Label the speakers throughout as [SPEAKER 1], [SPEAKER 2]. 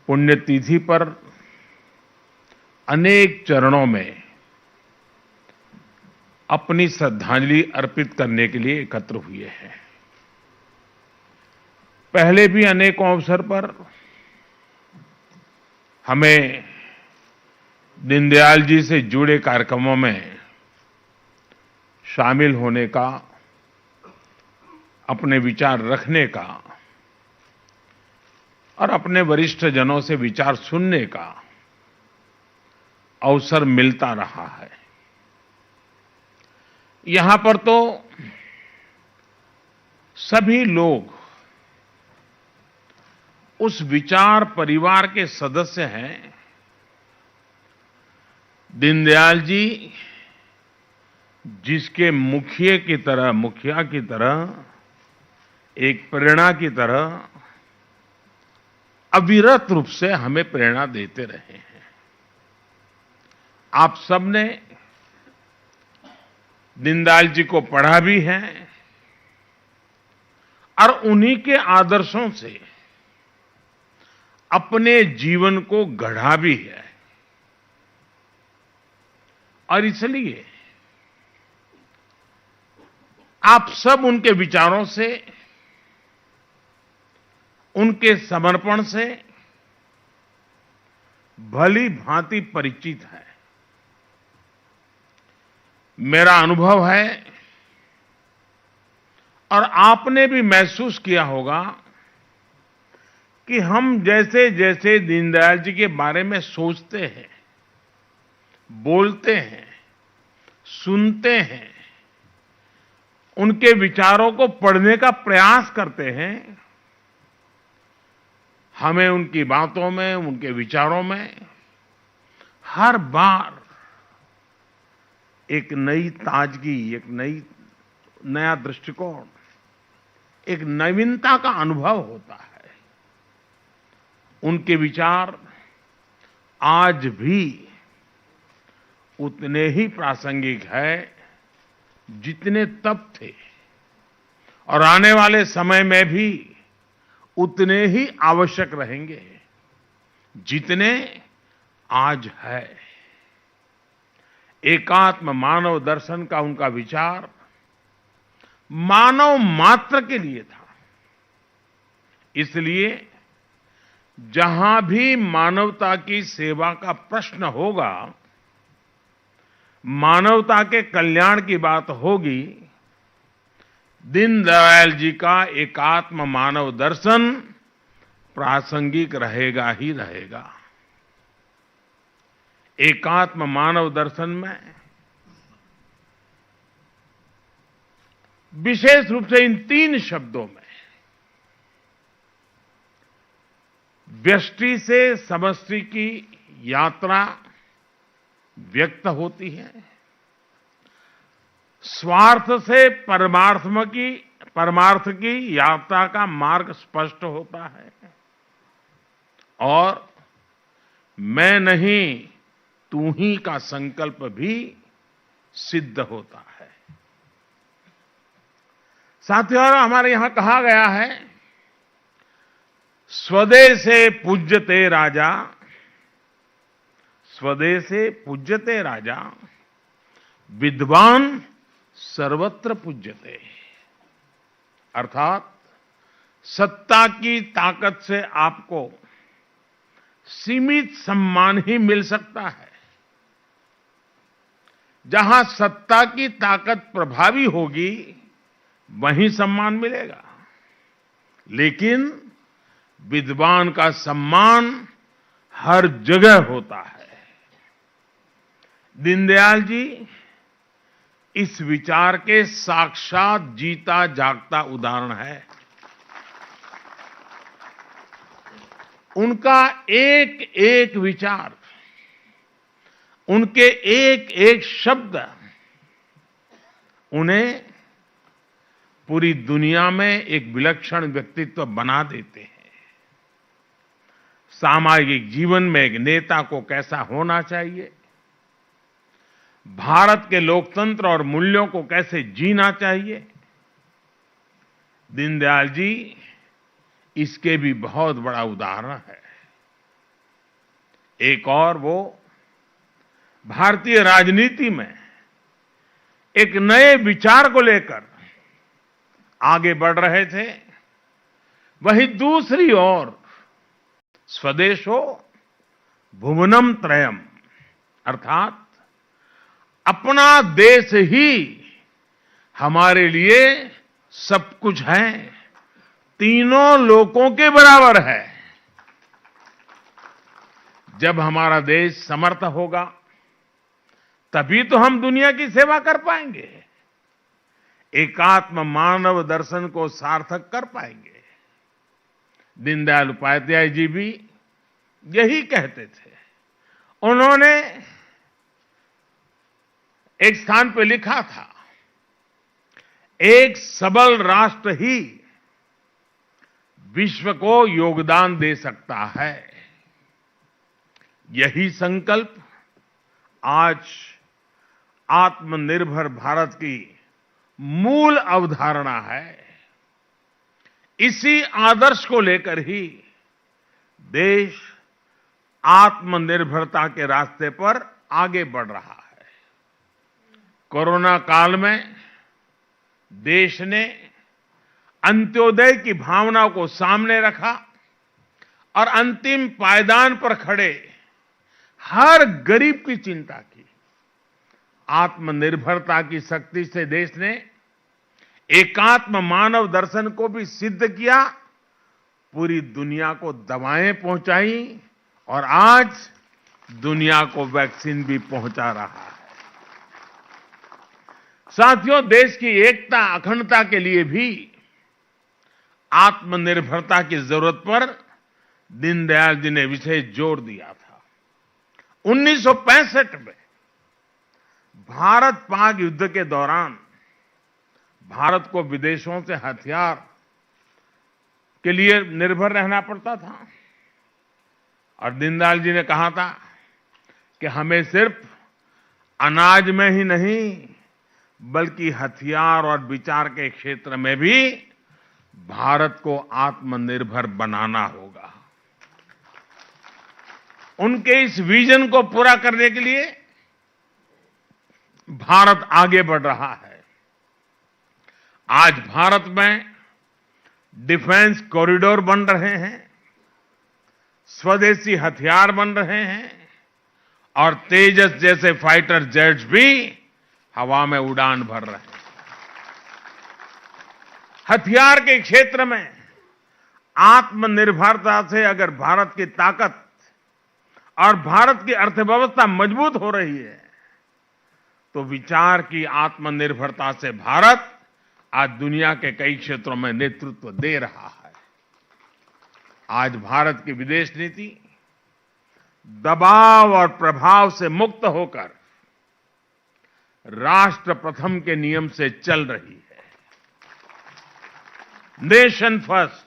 [SPEAKER 1] पुण्यतिथि पर अनेक चरणों में अपनी श्रद्धांजलि अर्पित करने के लिए एकत्र हुए हैं। पहले भी अनेकों अवसर पर हमें दीनदयाल जी से जुड़े कार्यक्रमों में शामिल होने का, अपने विचार रखने का और अपने वरिष्ठ जनों से विचार सुनने का अवसर मिलता रहा है। यहां पर तो सभी लोग उस विचार परिवार के सदस्य हैं। दीनदयाल जी जिसके मुखिया की तरह, एक प्रेरणा की तरह अविरत रूप से हमें प्रेरणा देते रहे हैं। आप सबने दीनदयाल जी को पढ़ा भी है और उन्हीं के आदर्शों से अपने जीवन को गढ़ा भी है। और इसलिए आप सब उनके विचारों से, उनके समर्पण से भली भांति परिचित है। मेरा अनुभव है और आपने भी महसूस किया होगा कि हम जैसे जैसे दीनदयाल जी के बारे में सोचते हैं, बोलते हैं, सुनते हैं, उनके विचारों को पढ़ने का प्रयास करते हैं, हमें उनकी बातों में, उनके विचारों में हर बार एक नई ताजगी, एक नया दृष्टिकोण, एक नवीनता का अनुभव होता है। उनके विचार आज भी उतने ही प्रासंगिक है जितने तब थे और आने वाले समय में भी उतने ही आवश्यक रहेंगे जितने आज है। एकात्म मानव दर्शन का उनका विचार मानव मात्र के लिए था। इसलिए जहां भी मानवता की सेवा का प्रश्न होगा, मानवता के कल्याण की बात होगी, दीनदयाल जी का एकात्म मानव दर्शन प्रासंगिक रहेगा ही रहेगा। एकात्म मानव दर्शन में विशेष रूप से इन 3 शब्दों में व्यष्टि से समष्टि की यात्रा व्यक्त होती है, स्वार्थ से परमार्थ की यात्रा का मार्ग स्पष्ट होता है और मैं नहीं तू ही का संकल्प भी सिद्ध होता है। साथियों, हमारे यहां कहा गया है, स्वदेशे पूज्यते राजा, स्वदेशे पूज्यते राजा, विद्वान सर्वत्र पूज्यते। अर्थात सत्ता की ताकत से आपको सीमित सम्मान ही मिल सकता है। जहां सत्ता की ताकत प्रभावी होगी वहीं सम्मान मिलेगा, लेकिन विद्वान का सम्मान हर जगह होता है। दीनदयाल जी इस विचार के साक्षात जीता जागता उदाहरण है। उनका एक एक विचार, उनके एक एक शब्द उन्हें पूरी दुनिया में एक विलक्षण व्यक्तित्व बना देते हैं। सामाजिक जीवन में एक नेता को कैसा होना चाहिए, भारत के लोकतंत्र और मूल्यों को कैसे जीना चाहिए, दीनदयाल जी इसके भी बहुत बड़ा उदाहरण है। एक और वो भारतीय राजनीति में एक नए विचार को लेकर आगे बढ़ रहे थे। वहीं दूसरी ओर स्वदेशो भुवनम त्रयम, अर्थात अपना देश ही हमारे लिए सब कुछ है, तीनों लोकों के बराबर है। जब हमारा देश समर्थ होगा तभी तो हम दुनिया की सेवा कर पाएंगे, एकात्म मानव दर्शन को सार्थक कर पाएंगे। दीनदयाल उपाध्याय जी भी यही कहते थे। उन्होंने एक स्थान पर लिखा था, एक सबल राष्ट्र ही विश्व को योगदान दे सकता है। यही संकल्प आज आत्मनिर्भर भारत की मूल अवधारणा है। इसी आदर्श को लेकर ही देश आत्मनिर्भरता के रास्ते पर आगे बढ़ रहा है। कोरोना काल में देश ने अंत्योदय की भावना को सामने रखा और अंतिम पायदान पर खड़े हर गरीब की चिंता की। आत्मनिर्भरता की शक्ति से देश ने एकात्म मानव दर्शन को भी सिद्ध किया, पूरी दुनिया को दवाएं पहुंचाई और आज दुनिया को वैक्सीन भी पहुंचा रहा है। साथियों, देश की एकता अखंडता के लिए भी आत्मनिर्भरता की जरूरत पर दीनदयाल जी ने विशेष जोर दिया था। 1965 में भारत पाक युद्ध के दौरान भारत को विदेशों से हथियार के लिए निर्भर रहना पड़ता था और दीनदयाल जी ने कहा था कि हमें सिर्फ अनाज में ही नहीं बल्कि हथियार और विचार के क्षेत्र में भी भारत को आत्मनिर्भर बनाना होगा। उनके इस विजन को पूरा करने के लिए भारत आगे बढ़ रहा है। आज भारत में डिफेंस कॉरिडोर बन रहे हैं, स्वदेशी हथियार बन रहे हैं और तेजस जैसे फाइटर जेट्स भी हवा में उड़ान भर रहे हैं। हथियार के क्षेत्र में आत्मनिर्भरता से अगर भारत की ताकत और भारत की अर्थव्यवस्था मजबूत हो रही है तो विचार की आत्मनिर्भरता से भारत आज दुनिया के कई क्षेत्रों में नेतृत्व दे रहा है। आज भारत की विदेश नीति दबाव और प्रभाव से मुक्त होकर राष्ट्र प्रथम के नियम से चल रही है। नेशन फर्स्ट,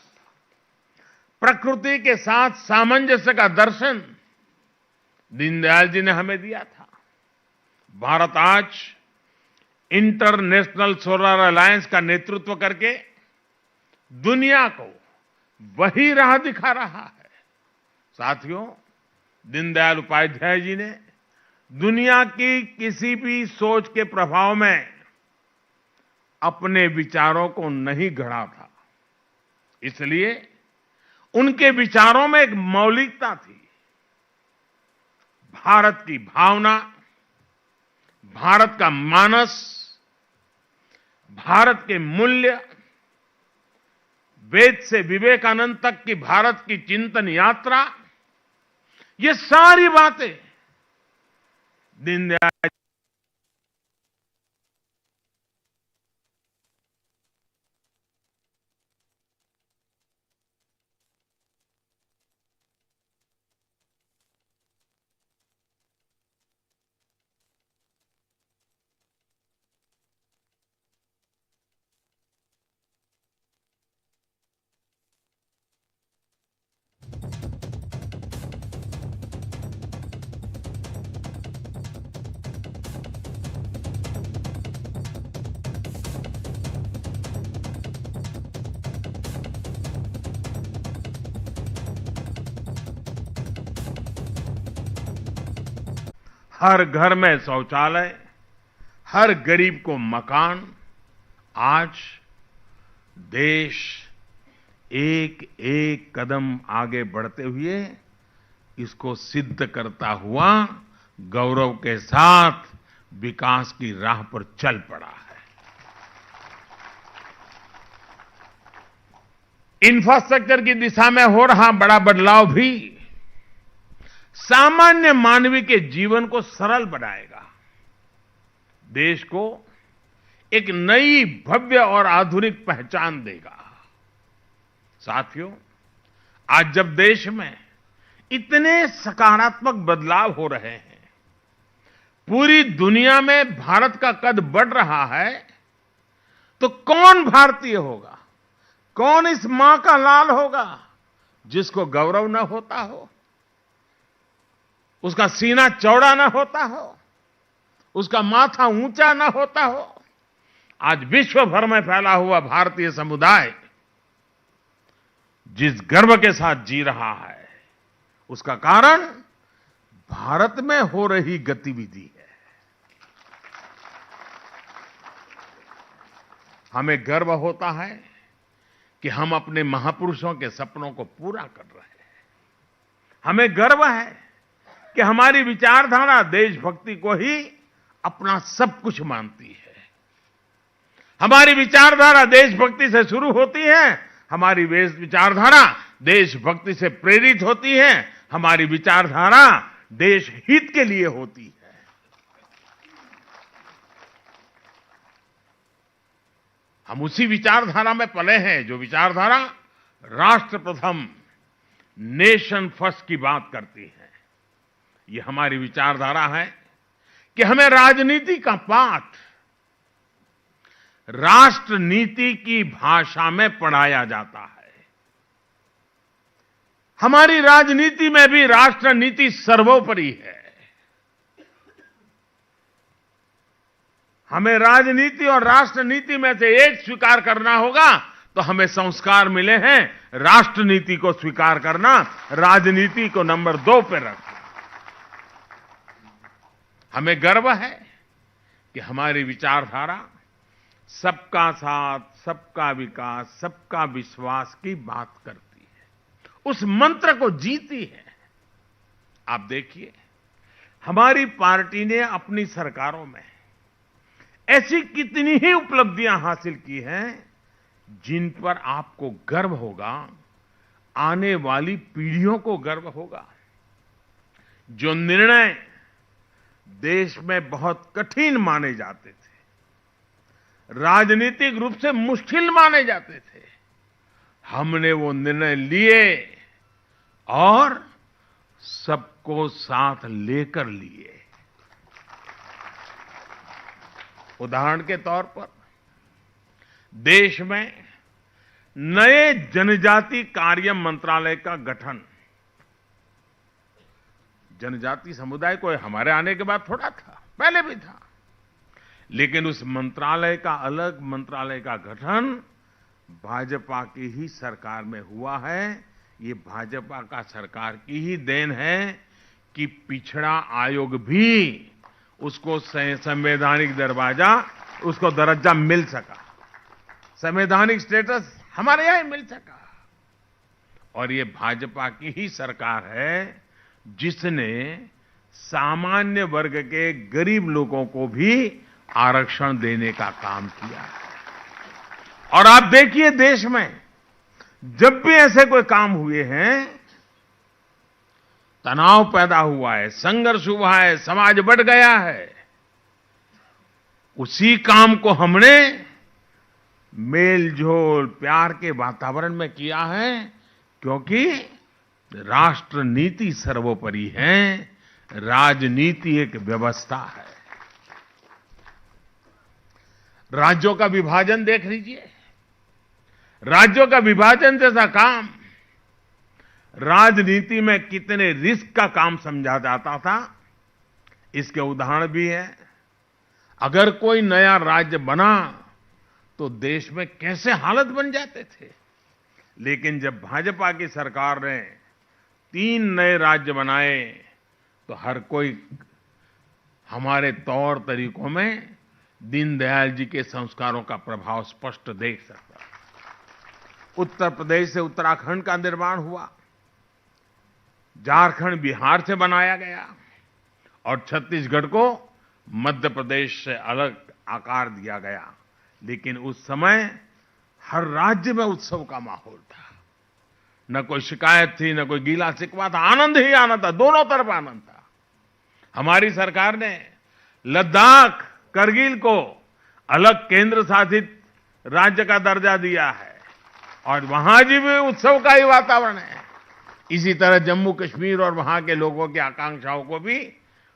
[SPEAKER 1] प्रकृति के साथ सामंजस्य का दर्शन दीनदयाल जी ने हमें दिया था। भारत आज इंटरनेशनल सोलर अलायंस का नेतृत्व करके दुनिया को वही राह दिखा रहा है। साथियों, दीनदयाल उपाध्याय जी ने दुनिया की किसी भी सोच के प्रभाव में अपने विचारों को नहीं गढ़ा था, इसलिए उनके विचारों में एक मौलिकता थी। भारत की भावना, भारत का मानस, भारत के मूल्य, वेद से विवेकानंद तक की भारत की चिंतन यात्रा, ये सारी बातें दीनदयाल हर घर में शौचालय, हर गरीब को मकान। आज देश एक एक कदम आगे बढ़ते हुए इसको सिद्ध करता हुआ गौरव के साथ विकास की राह पर चल पड़ा है। इंफ्रास्ट्रक्चर की दिशा में हो रहा बड़ा बदलाव भी सामान्य मानवीय के जीवन को सरल बनाएगा, देश को एक नई भव्य और आधुनिक पहचान देगा। साथियों, आज जब देश में इतने सकारात्मक बदलाव हो रहे हैं, पूरी दुनिया में भारत का कद बढ़ रहा है, तो कौन भारतीय होगा, कौन इस मां का लाल होगा जिसको गौरव न होता हो, उसका सीना चौड़ा न होता हो, उसका माथा ऊंचा न होता हो। आज विश्व भर में फैला हुआ भारतीय समुदाय जिस गर्व के साथ जी रहा है, उसका कारण भारत में हो रही गतिविधि है। हमें गर्व होता है कि हम अपने महापुरुषों के सपनों को पूरा कर रहे हैं। हमें गर्व है कि हमारी विचारधारा देशभक्ति को ही अपना सब कुछ मानती है। हमारी विचारधारा देशभक्ति से शुरू होती है, हमारी विचारधारा देशभक्ति से प्रेरित होती है, हमारी विचारधारा देश हित के लिए होती है। हम उसी विचारधारा में पले हैं जो विचारधारा राष्ट्र प्रथम, नेशन फर्स्ट की बात करती है। ये हमारी विचारधारा है कि हमें राजनीति का पाठ राष्ट्र नीति की भाषा में पढ़ाया जाता है। हमारी राजनीति में भी राष्ट्र नीति सर्वोपरि है। हमें राजनीति और राष्ट्र नीति में से एक स्वीकार करना होगा, तो हमें संस्कार मिले हैं राष्ट्र नीति को स्वीकार करना, राजनीति को नंबर 2 पे रखना। हमें गर्व है कि हमारी विचारधारा सबका साथ, सबका विकास, सबका विश्वास की बात करती है, उस मंत्र को जीती है। आप देखिए, हमारी पार्टी ने अपनी सरकारों में ऐसी कितनी ही उपलब्धियां हासिल की हैं जिन पर आपको गर्व होगा, आने वाली पीढ़ियों को गर्व होगा। जो निर्णय देश में बहुत कठिन माने जाते थे, राजनीतिक रूप से मुश्किल माने जाते थे, हमने वो निर्णय लिए और सबको साथ लेकर लिए। उदाहरण के तौर पर देश में नए जनजाति कार्य मंत्रालय का गठन, जनजाति समुदाय को हमारे आने के बाद थोड़ा था, पहले भी था, लेकिन उस मंत्रालय का, अलग मंत्रालय का गठन भाजपा की ही सरकार में हुआ है। ये भाजपा का सरकार की ही देन है कि पिछड़ा आयोग भी उसको संवैधानिक दर्जा मिल सका, संवैधानिक स्टेटस हमारे यहां मिल सका। और ये भाजपा की ही सरकार है जिसने सामान्य वर्ग के गरीब लोगों को भी आरक्षण देने का काम किया है। और आप देखिए, देश में जब भी ऐसे कोई काम हुए हैं, तनाव पैदा हुआ है, संघर्ष हुआ है, समाज बढ़ गया है, उसी काम को हमने मेल-जोल, प्यार के वातावरण में किया है, क्योंकि राष्ट्र नीति सर्वोपरि है, राजनीति एक व्यवस्था है। राज्यों का विभाजन देख लीजिए, राज्यों का विभाजन जैसा काम राजनीति में कितने रिस्क का काम समझा जाता था, इसके उदाहरण भी है। अगर कोई नया राज्य बना तो देश में कैसे हालत बन जाते थे, लेकिन जब भाजपा की सरकार ने 3 नए राज्य बनाए तो हर कोई हमारे तौर तरीकों में दीनदयाल जी के संस्कारों का प्रभाव स्पष्ट देख सकता है। उत्तर प्रदेश से उत्तराखंड का निर्माण हुआ, झारखंड बिहार से बनाया गया और छत्तीसगढ़ को मध्य प्रदेश से अलग आकार दिया गया। लेकिन उस समय हर राज्य में उत्सव का माहौल था, न कोई शिकायत थी, न कोई गीला शिकवा था, आनंद ही आनंद था, दोनों तरफ आनंद था। हमारी सरकार ने लद्दाख, करगिल को अलग केंद्र शासित राज्य का दर्जा दिया है और वहां भी उत्सव का ही वातावरण है। इसी तरह जम्मू कश्मीर और वहां के लोगों की आकांक्षाओं को भी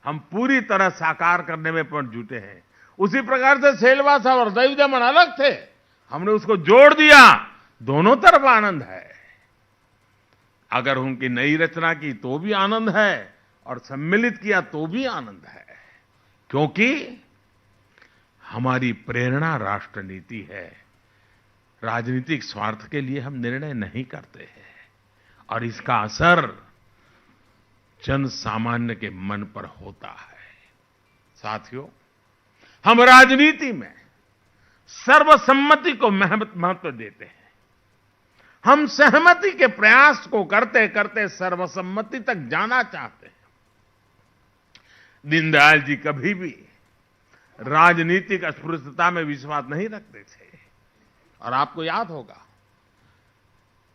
[SPEAKER 1] हम पूरी तरह साकार करने में पर जुटे हैं। उसी प्रकार से सेलवासा और दैव दमन अलग थे, हमने उसको जोड़ दिया, दोनों तरफ आनंद है। अगर उनकी नई रचना की तो भी आनंद है और सम्मिलित किया तो भी आनंद है, क्योंकि हमारी प्रेरणा राष्ट्र नीति है। राजनीतिक स्वार्थ के लिए हम निर्णय नहीं करते हैं और इसका असर जन सामान्य के मन पर होता है। साथियों, हम राजनीति में सर्वसम्मति को महत्व देते हैं। हम सहमति के प्रयास को करते करते सर्वसम्मति तक जाना चाहते हैं। दीनदयाल जी कभी भी राजनीतिक अस्पृश्यता में विश्वास नहीं रखते थे। और आपको याद होगा,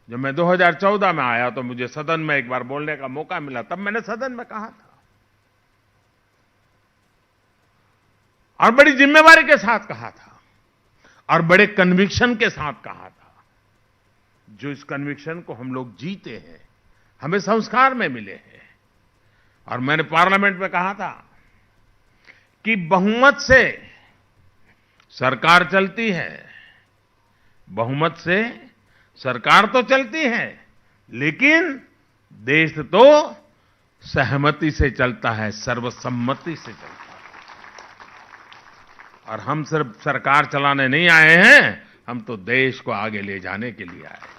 [SPEAKER 1] जब मैं 2014 में आया तो मुझे सदन में एक बार बोलने का मौका मिला। तब मैंने सदन में कहा था और बड़ी जिम्मेवारी के साथ कहा था और बड़े कन्विक्शन के साथ कहा था। जो इस कन्विक्शन को हम लोग जीते हैं, हमें संस्कार में मिले हैं। और मैंने पार्लियामेंट में कहा था कि बहुमत से सरकार चलती है, बहुमत से सरकार तो चलती है, लेकिन देश तो सहमति से चलता है, सर्वसम्मति से चलता है। और हम सिर्फ सरकार चलाने नहीं आए हैं, हम तो देश को आगे ले जाने के लिए आए।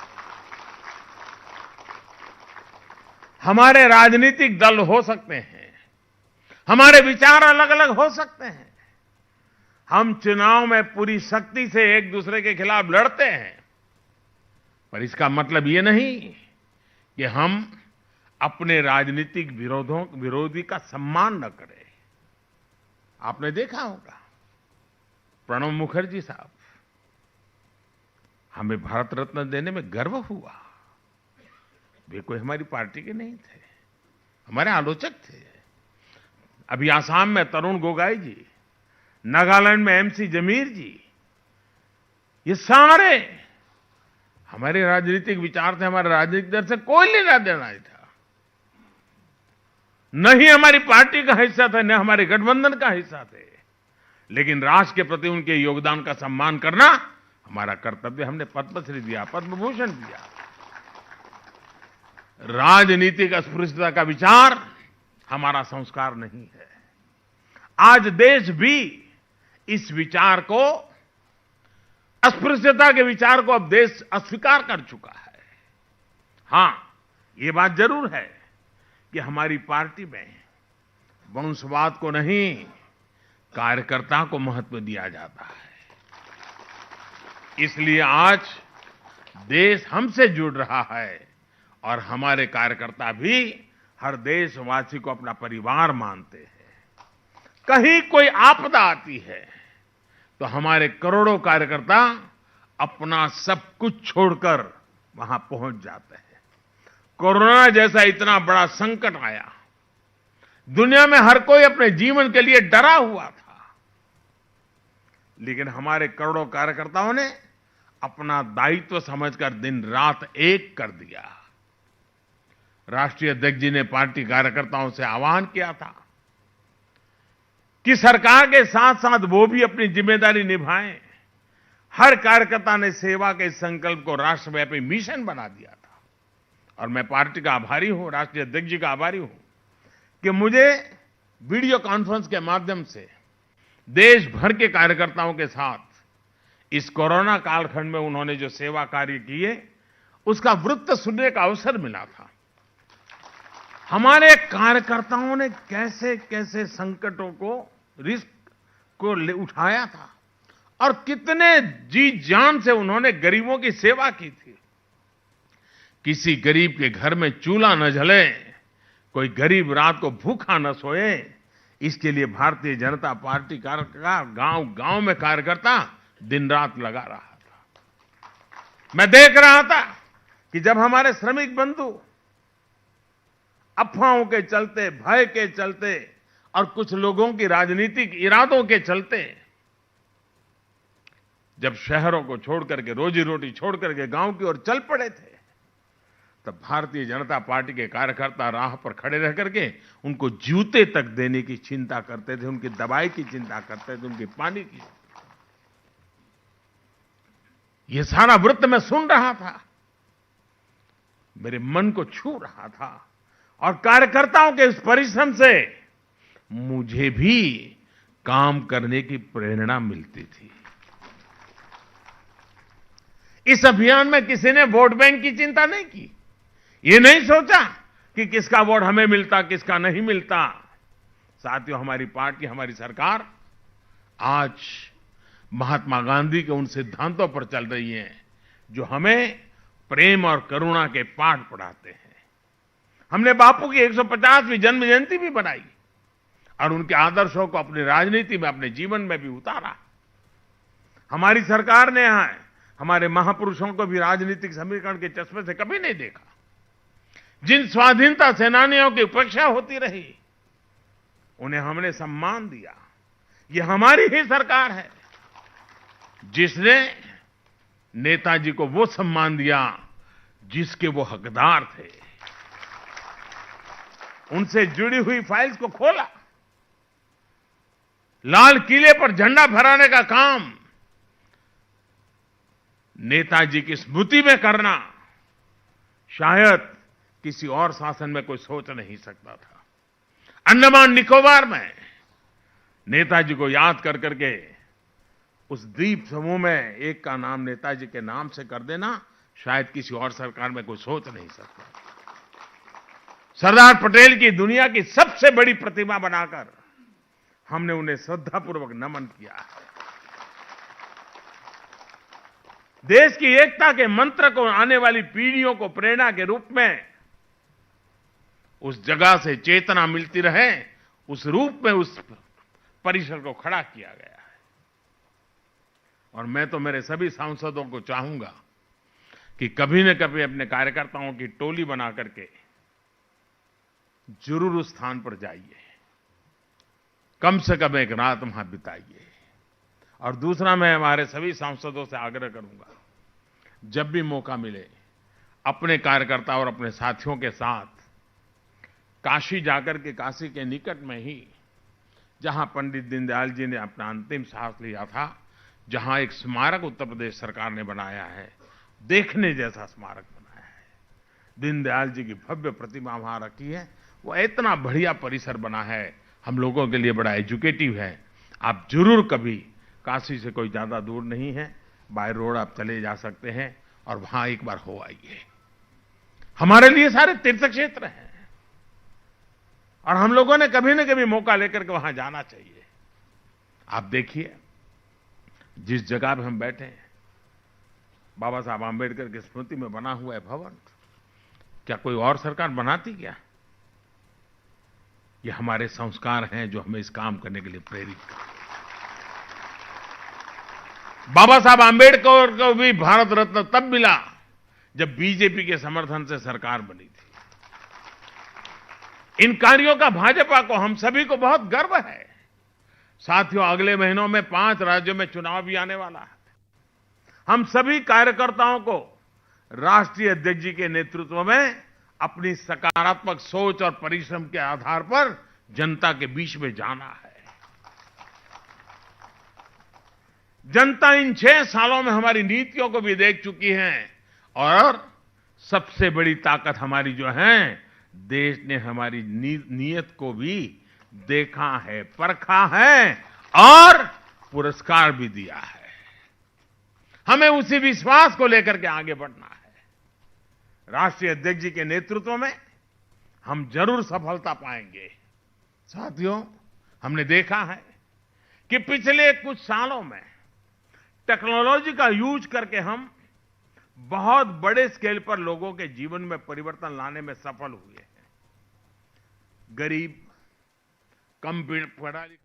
[SPEAKER 1] हमारे राजनीतिक दल हो सकते हैं, हमारे विचार अलग अलग हो सकते हैं, हम चुनाव में पूरी शक्ति से एक दूसरे के खिलाफ लड़ते हैं, पर इसका मतलब ये नहीं कि हम अपने राजनीतिक विरोधी का सम्मान न करें। आपने देखा होगा, प्रणब मुखर्जी साहब, हमें भारत रत्न देने में गर्व हुआ। वे कोई हमारी पार्टी के नहीं थे, हमारे आलोचक थे। अभी आसाम में तरुण गोगोई जी, नागालैंड में एमसी जमीर जी, ये सारे हमारे राजनीतिक विचार थे, हमारे राजनीतिक दल से कोई लेना देना नहीं था। न ही हमारी पार्टी का हिस्सा थे, न हमारे गठबंधन का हिस्सा थे, लेकिन राष्ट्र के प्रति उनके योगदान का सम्मान करना हमारा कर्तव्य। हमने पद्मश्री दिया, पद्म भूषण दिया। राजनीतिक अस्पृश्यता का विचार हमारा संस्कार नहीं है। आज देश भी इस विचार को, अस्पृश्यता के विचार को अब देश अस्वीकार कर चुका है। हां, ये बात जरूर है कि हमारी पार्टी में वंशवाद को नहीं, कार्यकर्ता को महत्व दिया जाता है। इसलिए आज देश हमसे जुड़ रहा है और हमारे कार्यकर्ता भी हर देशवासी को अपना परिवार मानते हैं। कहीं कोई आपदा आती है तो हमारे करोड़ों कार्यकर्ता अपना सब कुछ छोड़कर वहां पहुंच जाते हैं। कोरोना जैसा इतना बड़ा संकट आया, दुनिया में हर कोई अपने जीवन के लिए डरा हुआ था, लेकिन हमारे करोड़ों कार्यकर्ताओं ने अपना दायित्व समझकर दिन रात एक कर दिया। राष्ट्रीय अध्यक्ष जी ने पार्टी कार्यकर्ताओं से आह्वान किया था कि सरकार के साथ साथ वो भी अपनी जिम्मेदारी निभाएं। हर कार्यकर्ता ने सेवा के संकल्प को राष्ट्रव्यापी मिशन बना दिया था और मैं पार्टी का आभारी हूं, राष्ट्रीय अध्यक्ष जी का आभारी हूं कि मुझे वीडियो कॉन्फ्रेंस के माध्यम से देश भर के कार्यकर्ताओं के साथ इस कोरोना कालखंड में उन्होंने जो सेवा कार्य किए उसका वृत्त सुनने का अवसर मिला था। हमारे कार्यकर्ताओं ने कैसे कैसे संकटों को रिस्क को उठाया था और कितने जी जान से उन्होंने गरीबों की सेवा की थी। किसी गरीब के घर में चूल्हा न जले, कोई गरीब रात को भूखा न सोए, इसके लिए भारतीय जनता पार्टी का गांव-गांव में कार्यकर्ता दिन रात लगा रहा था। मैं देख रहा था कि जब हमारे श्रमिक बंधु अफवाहों के चलते, भय के चलते और कुछ लोगों की राजनीतिक इरादों के चलते जब शहरों को छोड़ करके, रोजी रोटी छोड़ करके गांव की ओर चल पड़े थे, तब भारतीय जनता पार्टी के कार्यकर्ता राह पर खड़े रह करके उनको जूते तक देने की चिंता करते थे, उनकी दवाई की चिंता करते थे, उनके पानी की। ये सारा वृत्त मैं सुन रहा था, मेरे मन को छू रहा था और कार्यकर्ताओं के इस परिश्रम से मुझे भी काम करने की प्रेरणा मिलती थी। इस अभियान में किसी ने वोट बैंक की चिंता नहीं की। ये नहीं सोचा कि किसका वोट हमें मिलता, किसका नहीं मिलता। साथियों, हमारी पार्टी, हमारी सरकार आज महात्मा गांधी के उन सिद्धांतों पर चल रही है जो हमें प्रेम और करुणा के पाठ पढ़ाते हैं। हमने बापू की 150वीं जन्म जयंती भी बनाई और उनके आदर्शों को अपनी राजनीति में, अपने जीवन में भी उतारा। हमारी सरकार ने हमारे महापुरुषों को भी राजनीतिक समीकरण के चश्मे से कभी नहीं देखा। जिन स्वाधीनता सेनानियों की उपेक्षा होती रही, उन्हें हमने सम्मान दिया। ये हमारी ही सरकार है जिसने नेताजी को वो सम्मान दिया जिसके वो हकदार थे। उनसे जुड़ी हुई फाइल्स को खोला, लाल किले पर झंडा फहराने का काम नेताजी की स्मृति में करना शायद किसी और शासन में कोई सोच नहीं सकता था। अंडमान निकोबार में नेताजी को याद कर करके उस द्वीप समूह में एक का नाम नेताजी के नाम से कर देना शायद किसी और सरकार में कोई सोच नहीं सकता। सरदार पटेल की दुनिया की सबसे बड़ी प्रतिमा बनाकर हमने उन्हें श्रद्धापूर्वक नमन किया है। देश की एकता के मंत्र को आने वाली पीढ़ियों को प्रेरणा के रूप में उस जगह से चेतना मिलती रहे, उस रूप में उस परिसर को खड़ा किया गया है। और मैं तो मेरे सभी सांसदों को चाहूंगा कि कभी न कभी अपने कार्यकर्ताओं की टोली बना करके जरूर उस स्थान पर जाइए, कम से कम एक रात वहां बिताइए। और दूसरा, मैं हमारे सभी सांसदों से आग्रह करूंगा, जब भी मौका मिले अपने कार्यकर्ता और अपने साथियों के साथ काशी जाकर के, काशी के निकट में ही जहां पंडित दीनदयाल जी ने अपना अंतिम सांस लिया था, जहां एक स्मारक उत्तर प्रदेश सरकार ने बनाया है, देखने जैसा स्मारक बनाया है। दीनदयाल जी की भव्य प्रतिमा वहां रखी है। वो इतना बढ़िया परिसर बना है, हम लोगों के लिए बड़ा एजुकेटिव है। आप जरूर कभी, काशी से कोई ज्यादा दूर नहीं है, बाय रोड आप चले जा सकते हैं और वहां एक बार हो आइए। हमारे लिए सारे तीर्थ क्षेत्र हैं और हम लोगों ने कभी न कभी मौका लेकर के वहां जाना चाहिए। आप देखिए, जिस जगह पे हम बैठे हैं, बाबा साहब आंबेडकर की स्मृति में बना हुआ है भवन, क्या कोई और सरकार बनाती क्या? ये हमारे संस्कार हैं जो हमें इस काम करने के लिए प्रेरित करते हैं। बाबा साहब आंबेडकर को भी भारत रत्न तब मिला जब बीजेपी के समर्थन से सरकार बनी थी। इन कार्यों का भाजपा को, हम सभी को बहुत गर्व है। साथियों, अगले महीनों में 5 राज्यों में चुनाव भी आने वाला है। हम सभी कार्यकर्ताओं को राष्ट्रीय अध्यक्ष जी के नेतृत्व में अपनी सकारात्मक सोच और परिश्रम के आधार पर जनता के बीच में जाना है। जनता इन 6 सालों में हमारी नीतियों को भी देख चुकी है और सबसे बड़ी ताकत हमारी जो है, देश ने हमारी नीयत को भी देखा है, परखा है और पुरस्कार भी दिया है। हमें उसी विश्वास को लेकर के आगे बढ़ना है। राष्ट्रीय अध्यक्ष जी के नेतृत्व में हम जरूर सफलता पाएंगे। साथियों, हमने देखा है कि पिछले कुछ सालों में टेक्नोलॉजी का यूज करके हम बहुत बड़े स्केल पर लोगों के जीवन में परिवर्तन लाने में सफल हुए हैं। गरीब, कम पढ़ा लिखा